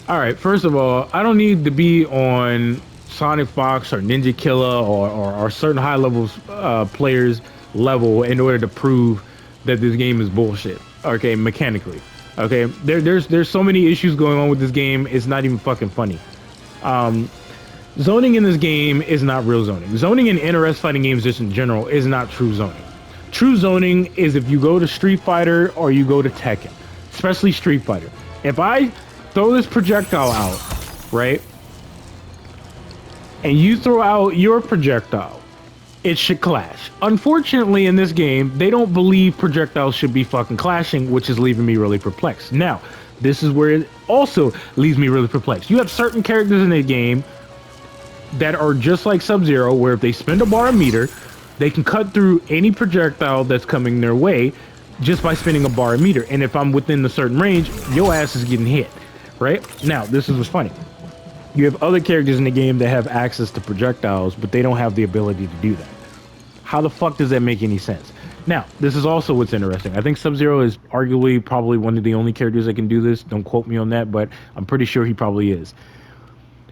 All right, first of all, I don't need to be on Sonic Fox or Ninja Killer or certain high levels players level in order to prove that this game is bullshit. Okay, mechanically. Okay, there's so many issues going on with this game. It's not even fucking funny. Zoning in this game is not real zoning. Zoning in NRS fighting games just in general is not true zoning. True zoning is if you go to Street Fighter or you go to Tekken, especially Street Fighter. If I throw this projectile out, right, and you throw out your projectile, it should clash. Unfortunately, in this game, they don't believe projectiles should be fucking clashing, which is leaving me really perplexed. Now, this is where it also leaves me really perplexed. You have certain characters in the game that are just like Sub-Zero, where if they spend a bar a meter, they can cut through any projectile that's coming their way just by spinning a bar a meter. And if I'm within a certain range, your ass is getting hit, right? Now, this is what's funny. You have other characters in the game that have access to projectiles, but they don't have the ability to do that. How the fuck does that make any sense? Now, this is also what's interesting. I think Sub-Zero is arguably probably one of the only characters that can do this. Don't quote me on that, but I'm pretty sure he probably is.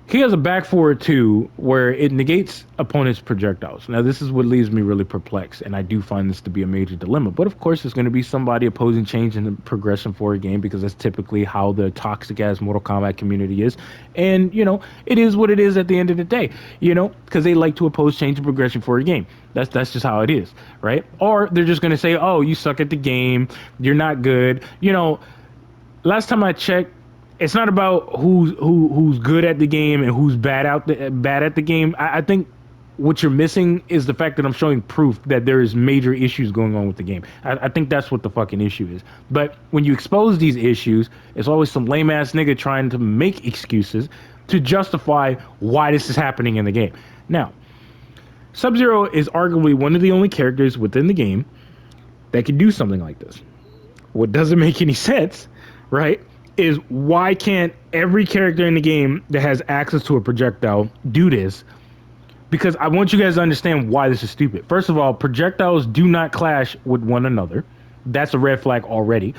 He has a back forward too, where it negates opponents' projectiles. Now, this is what leaves me really perplexed, and I do find this to be a major dilemma. But of course, there's going to be somebody opposing change in the progression for a game because that's typically how the toxic-ass Mortal Kombat community is. And, you know, it is what it is at the end of the day, you know, because they like to oppose change and progression for a game. That's just how it is, right? Or they're just going to say, oh, you suck at the game, you're not good. You know, last time I checked, it's not about who's good at the game and who's bad at the game. I think what you're missing is the fact that I'm showing proof that there is major issues going on with the game. I think that's what the fucking issue is. But when you expose these issues, it's always some lame ass nigga trying to make excuses to justify why this is happening in the game. Now, Sub-Zero is arguably one of the only characters within the game that can do something like this. What doesn't make any sense, right, is why can't every character in the game that has access to a projectile do this? Because I want you guys to understand why this is stupid. First of all, projectiles do not clash with one another. That's a red flag already.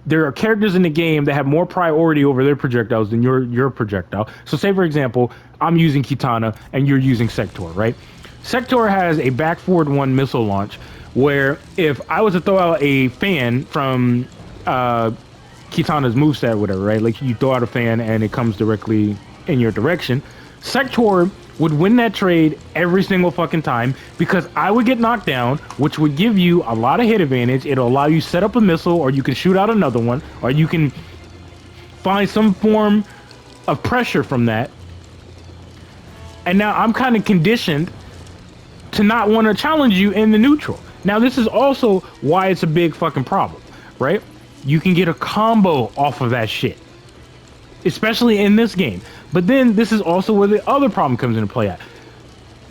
There are characters in the game that have more priority over their projectiles than your projectile. So say, for example, I'm using Kitana and you're using Sector, right? Sector has a back forward one missile launch where if I was to throw out a fan from Kitana's moveset, whatever, right? Like you throw out a fan and it comes directly in your direction. Sector would win that trade every single fucking time because I would get knocked down, which would give you a lot of hit advantage. It'll allow you to set up a missile, or you can shoot out another one, or you can find some form of pressure from that. And now I'm kind of conditioned to not want to challenge you in the neutral. Now this is also why it's a big fucking problem, right? You can get a combo off of that shit, especially in this game. But then this is also where the other problem comes into play at.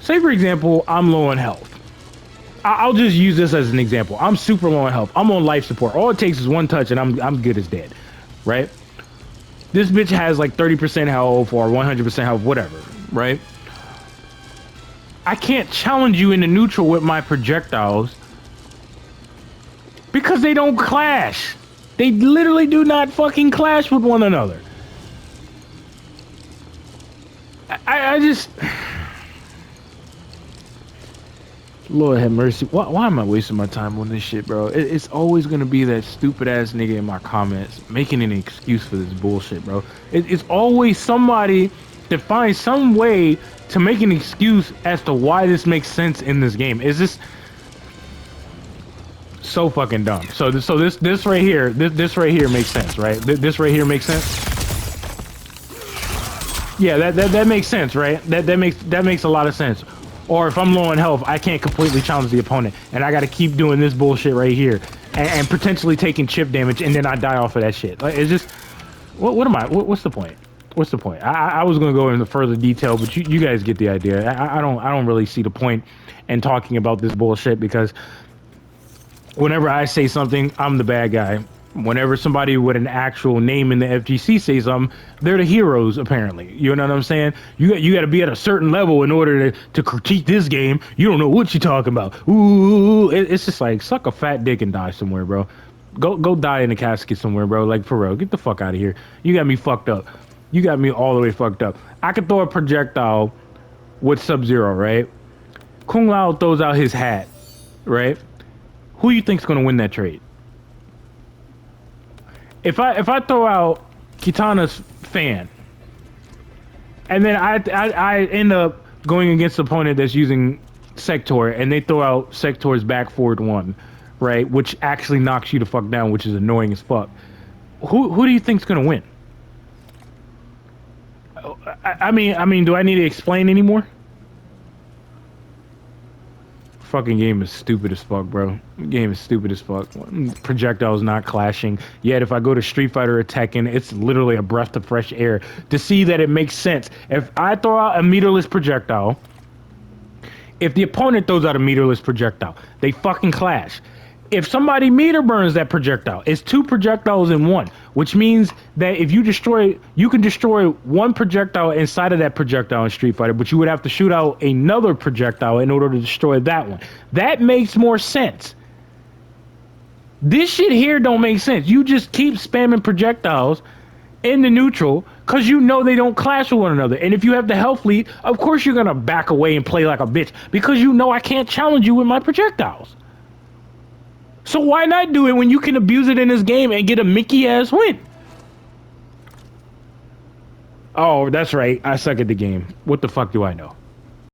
Say, for example, I'm low on health. I'll just use this as an example. I'm super low on health. I'm on life support. All it takes is one touch and I'm good as dead, right? This bitch has like 30% health or 100% health, whatever, right? I can't challenge you in the neutral with my projectiles because they don't clash. They literally do not fucking clash with one another. I just... Lord have mercy. Why am I wasting my time on this shit, bro? It's always going to be that stupid ass nigga in my comments making an excuse for this bullshit, bro. It's always somebody that finds some way to make an excuse as to why this makes sense in this game. It's just so fucking dumb. So this right here, this right here makes sense, right? This right here makes sense. Yeah, that makes sense, right? That makes a lot of sense. Or if I'm low on health, I can't completely challenge the opponent, and I got to keep doing this bullshit right here, and potentially taking chip damage, and then I die off of that shit. Like, it's just, what am I? What's the point? What's the point? I was gonna go into further detail, but you guys get the idea. I don't really see the point in talking about this bullshit because whenever I say something, I'm the bad guy. Whenever somebody with an actual name in the FGC says something, they're the heroes, apparently. You know what I'm saying? You got to be at a certain level in order to critique this game. You don't know what you're talking about. Ooh, it's just like, suck a fat dick and die somewhere, bro. Go die in a casket somewhere, bro. Like, for real. Get the fuck out of here. You got me fucked up. You got me all the way fucked up. I could throw a projectile with Sub-Zero, right? Kung Lao throws out his hat, right? Who you think's gonna win that trade? If I throw out Kitana's fan, and then I end up going against the opponent that's using Sector, and they throw out Sector's back forward one, right? Which actually knocks you the fuck down, which is annoying as fuck. Who do you think's gonna win? I mean, do I need to explain anymore? Fucking game is stupid as fuck, bro. Game is stupid as fuck. Projectiles not clashing. Yet if I go to Street Fighter or Tekken, it's literally a breath of fresh air to see that it makes sense. If I throw out a meterless projectile, if the opponent throws out a meterless projectile, they fucking clash. If somebody meter burns that projectile, it's two projectiles in one, which means that if you can destroy one projectile inside of that projectile in Street Fighter, but you would have to shoot out another projectile in order to destroy that one. That makes more sense. This shit here don't make sense. You just keep spamming projectiles in the neutral because you know they don't clash with one another. And if you have the health lead, of course you're gonna back away and play like a bitch because you know I can't challenge you with my projectiles. So why not do it when you can abuse it in this game and get a Mickey ass win? Oh, that's right. I suck at the game. What the fuck do I know?